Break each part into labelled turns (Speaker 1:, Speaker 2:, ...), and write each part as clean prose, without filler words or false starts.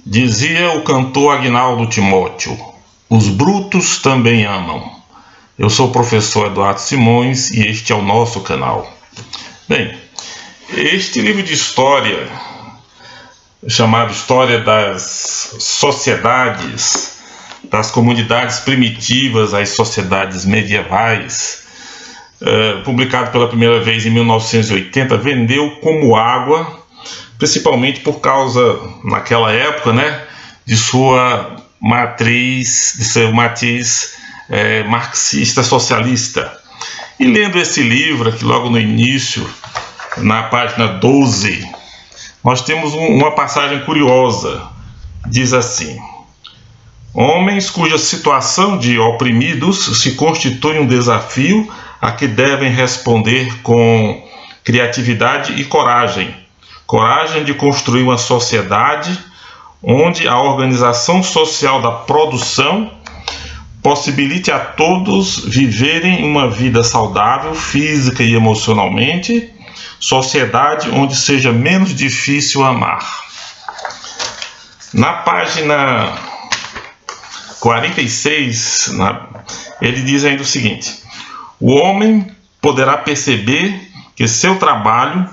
Speaker 1: Dizia o cantor Agnaldo Timóteo: os brutos também amam. Eu sou o professor Eduardo Simões e este é o nosso canal. Bem, este livro de história, chamado História das Sociedades, das comunidades primitivas às sociedades medievais, publicado pela primeira vez em 1980, vendeu como água, principalmente por causa, naquela época, de sua matriz, marxista socialista. E lendo esse livro aqui logo no início, na página 12, nós temos uma passagem curiosa. Diz assim: homens cuja situação de oprimidos se constitui um desafio a que devem responder com criatividade e coragem. Coragem de construir uma sociedade onde a organização social da produção possibilite a todos viverem uma vida saudável, física e emocionalmente, sociedade onde seja menos difícil amar. Na página 46, ele diz ainda o seguinte: o homem poderá perceber que seu trabalho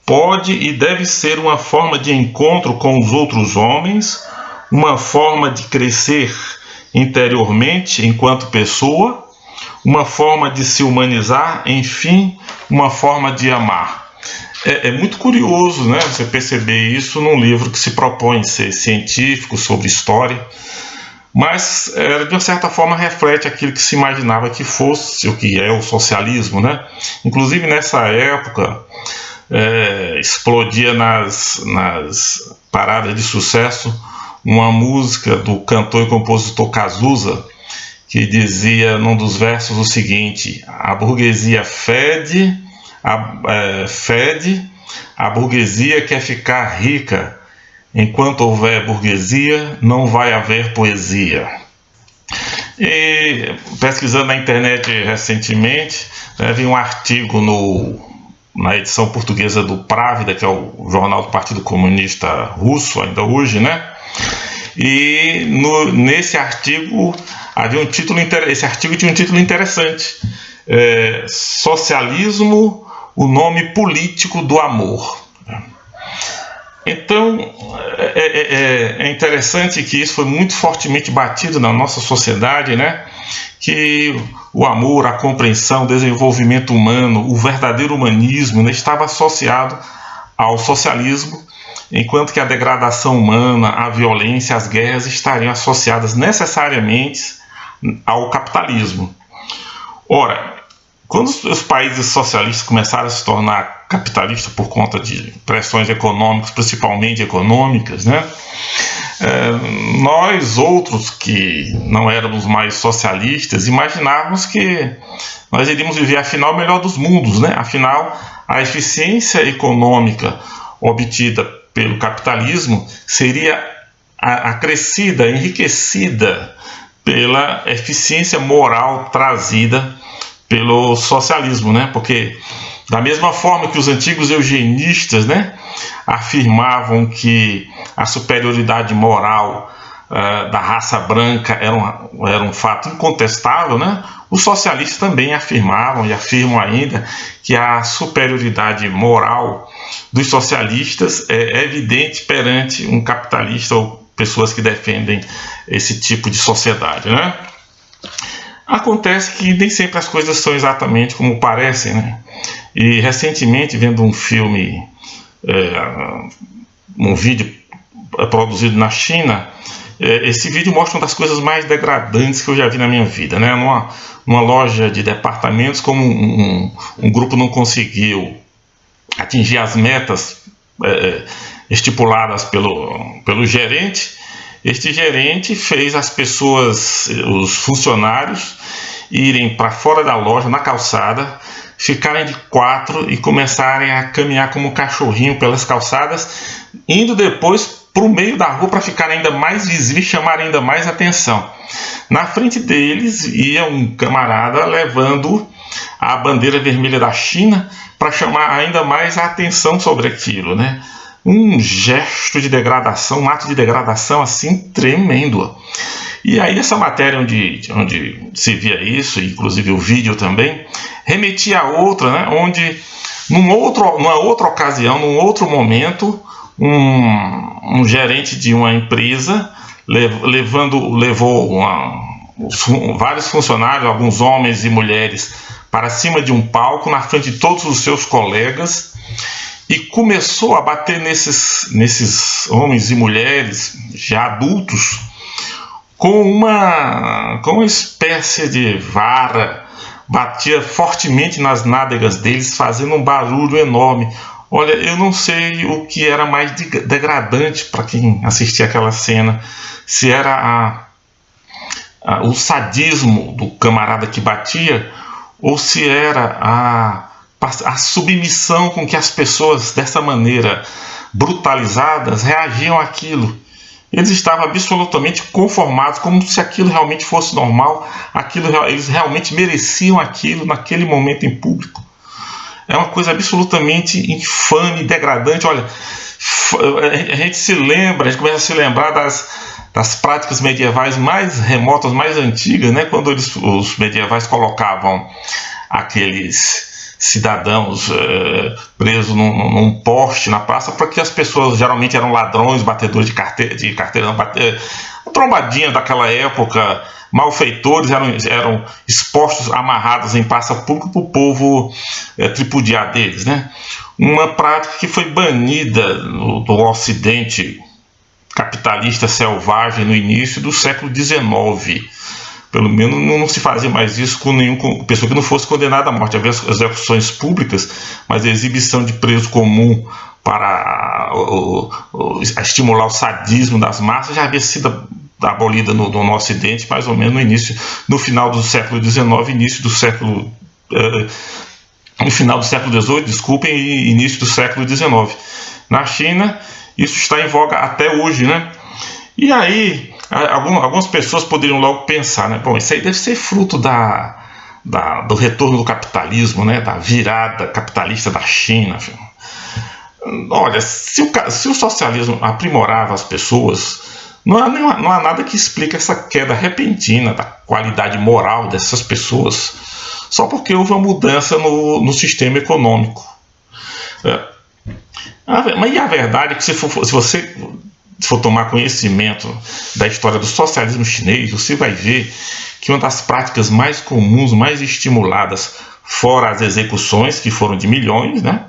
Speaker 1: pode e deve ser uma forma de encontro com os outros homens, uma forma de crescer interiormente enquanto pessoa, uma forma de se humanizar, enfim, uma forma de amar. É muito curioso, você perceber isso num livro que se propõe ser científico, sobre história, mas de uma certa forma reflete aquilo que se imaginava que fosse, o que é o socialismo, Inclusive nessa época explodia nas paradas de sucesso uma música do cantor e compositor Cazuza, que dizia num dos versos o seguinte: a burguesia fede, a burguesia quer ficar rica. Enquanto houver burguesia, não vai haver poesia. E pesquisando na internet recentemente, vi um artigo na edição portuguesa do Pravda, que é o jornal do Partido Comunista Russo, ainda hoje, E nesse artigo havia um título esse artigo tinha um título interessante: Socialismo, o nome político do amor. Então é interessante que isso foi muito fortemente batido na nossa sociedade, que o amor, a compreensão, o desenvolvimento humano, o verdadeiro humanismo estava associado ao socialismo, enquanto que a degradação humana, a violência, as guerras estariam associadas necessariamente ao capitalismo. Ora, quando os países socialistas começaram a se tornar capitalistas por conta de pressões econômicas, principalmente econômicas, nós outros que não éramos mais socialistas imaginávamos que nós iríamos viver, afinal, o melhor dos mundos, Afinal, a eficiência econômica obtida pelo capitalismo seria acrescida, enriquecida pela eficiência moral trazida pelo socialismo, porque da mesma forma que os antigos eugenistas, afirmavam que a superioridade moral da raça branca era um fato incontestável, os socialistas também afirmavam e afirmam ainda que a superioridade moral dos socialistas é evidente perante um capitalista ou pessoas que defendem esse tipo de sociedade, Acontece que nem sempre as coisas são exatamente como parecem, E recentemente, vendo um filme, um vídeo produzido na China, esse vídeo mostra uma das coisas mais degradantes que eu já vi na minha vida, Numa loja de departamentos, como um grupo não conseguiu atingir as metas estipuladas pelo gerente. Este gerente fez as pessoas, os funcionários, irem para fora da loja, na calçada, ficarem de quatro e começarem a caminhar como um cachorrinho pelas calçadas, indo depois para o meio da rua para ficar ainda mais visível e chamar ainda mais atenção. Na frente deles ia um camarada levando a bandeira vermelha da China para chamar ainda mais a atenção sobre aquilo, um gesto de degradação, um ato de degradação assim tremendo. E aí essa matéria onde se via isso, inclusive o vídeo também, remetia a outra, né, onde numa outra ocasião, num outro momento, um gerente de uma empresa levou vários funcionários, alguns homens e mulheres, para cima de um palco na frente de todos os seus colegas e começou a bater nesses homens e mulheres já adultos com uma espécie de vara, batia fortemente nas nádegas deles, fazendo um barulho enorme. Olha, eu não sei o que era mais degradante para quem assistia aquela cena, se era o sadismo do camarada que batia, ou se era a submissão com que as pessoas dessa maneira brutalizadas reagiam àquilo. Eles estavam absolutamente conformados, como se aquilo realmente fosse normal, eles realmente mereciam aquilo naquele momento em público. É uma coisa absolutamente infame, degradante. Olha, a gente começa a se lembrar das práticas medievais mais remotas, mais antigas, né? Quando os medievais colocavam aqueles cidadãos presos num poste na praça, para que as pessoas, geralmente eram ladrões, batedores de carteira, trombadinha daquela época, malfeitores, eram expostos, amarrados em praça pública para o povo tripudiar deles, né? Uma prática que foi banida do Ocidente capitalista selvagem no início do século XIX. Pelo menos não se fazia mais isso com nenhuma pessoa que não fosse condenada à morte. Havia execuções públicas, mas a exibição de preso comum para estimular o sadismo das massas já havia sido abolida no Ocidente, mais ou menos no final do século XIX, no final do século XVIII, desculpem, e início do século XIX. Na China, isso está em voga até hoje, né? E aí, algumas pessoas poderiam logo pensar, né? Bom, isso aí deve ser fruto do retorno do capitalismo, né? Da virada capitalista da China. Olha, se o socialismo aprimorava as pessoas, não há nada que explique essa queda repentina da qualidade moral dessas pessoas, só porque houve uma mudança no sistema econômico. Mas a verdade é que se você for tomar conhecimento da história do socialismo chinês, você vai ver que uma das práticas mais comuns, mais estimuladas, fora as execuções, que foram de milhões, né,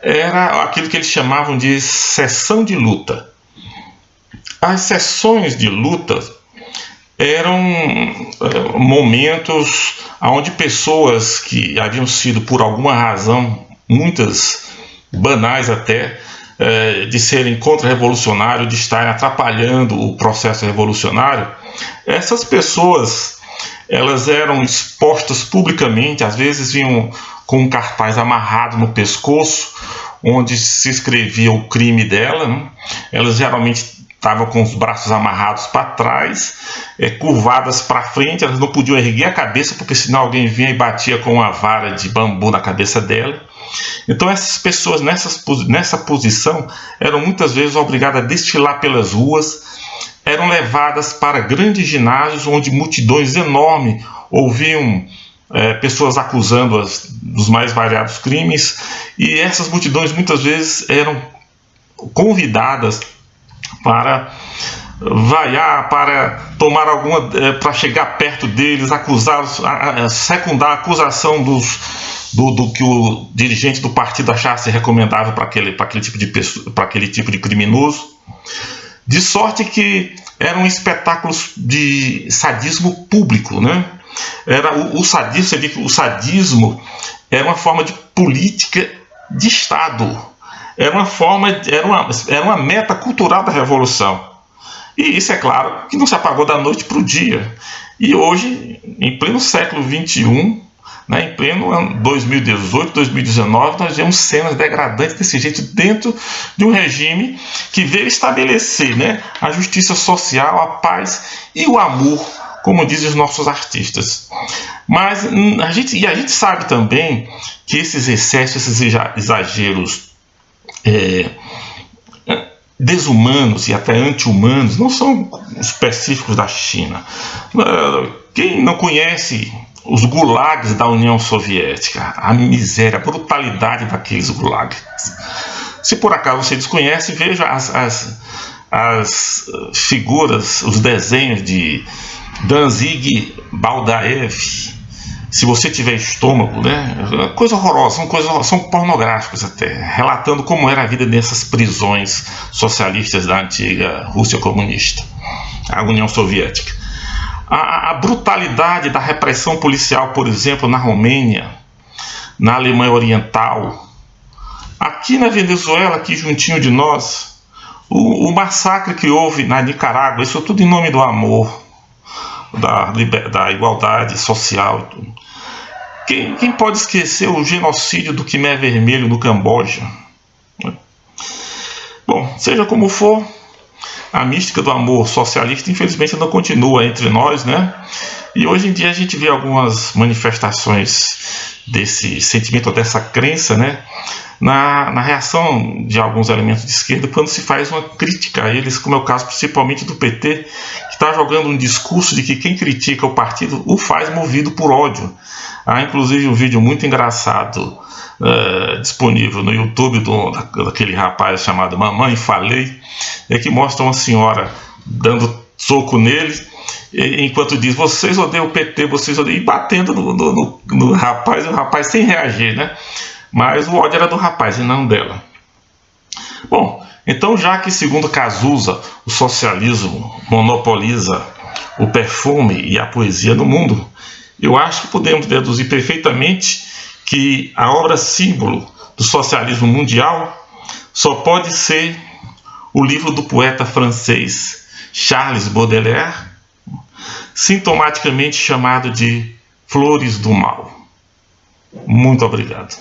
Speaker 1: era aquilo que eles chamavam de sessão de luta. As sessões de luta eram momentos onde pessoas que haviam sido, por alguma razão, muitas banais até, de serem contra-revolucionários, de estarem atrapalhando o processo revolucionário, essas pessoas, elas eram expostas publicamente, às vezes vinham com um cartaz amarrado no pescoço, onde se escrevia o crime dela, né? Elas geralmente estavam com os braços amarrados para trás, curvadas para frente, elas não podiam erguer a cabeça, porque senão alguém vinha e batia com uma vara de bambu na cabeça dela. Então essas pessoas nessa posição eram muitas vezes obrigadas a desfilar pelas ruas, eram levadas para grandes ginásios onde multidões enormes ouviam pessoas acusando-as dos mais variados crimes, e essas multidões muitas vezes eram convidadas para vaiar, para tomar para chegar perto deles, acusá-los, secundar a acusação do que o dirigente do partido achasse recomendável para aquele tipo de criminoso, de sorte que eram espetáculos de sadismo público, né? Você vê que o sadismo era uma forma de política de Estado, era uma meta cultural da Revolução. E isso, é claro, que não se apagou da noite para o dia. E hoje, em pleno século XXI, né, em pleno 2018, 2019, nós vemos cenas degradantes desse jeito dentro de um regime que veio estabelecer, né, a justiça social, a paz e o amor, como dizem os nossos artistas. Mas a gente sabe também que esses excessos, esses exageros desumanos e até anti-humanos não são específicos da China. Quem não conhece os gulags da União Soviética, a miséria, a brutalidade daqueles gulags? Se por acaso você desconhece, veja as figuras, os desenhos de Danzig Baldaev. Se você tiver estômago, né? Coisa horrorosa, são pornográficos até, relatando como era a vida nessas prisões socialistas da antiga Rússia comunista, a União Soviética. A brutalidade da repressão policial, por exemplo, na Romênia, na Alemanha Oriental, aqui na Venezuela, aqui juntinho de nós, o massacre que houve na Nicarágua, isso tudo em nome do amor, da igualdade social e tudo. Quem pode esquecer o genocídio do Khmer Vermelho no Camboja? Bom, seja como for, a mística do amor socialista infelizmente não continua entre nós, né? E hoje em dia a gente vê algumas manifestações desse sentimento, dessa crença, né? Na reação de alguns elementos de esquerda quando se faz uma crítica a eles, como é o caso principalmente do PT, que está jogando um discurso de que quem critica o partido o faz movido por ódio. Há inclusive um vídeo muito engraçado disponível no YouTube daquele rapaz chamado Mamãe Falei, que mostra uma senhora dando soco nele, enquanto diz: vocês odeiam o PT, vocês odeiam, e batendo no rapaz, e o rapaz sem reagir, né? Mas o ódio era do rapaz e não dela. Bom, então, já que segundo Cazuza o socialismo monopoliza o perfume e a poesia no mundo, eu acho que podemos deduzir perfeitamente que a obra símbolo do socialismo mundial só pode ser o livro do poeta francês Charles Baudelaire, sintomaticamente chamado de Flores do Mal. Muito obrigado.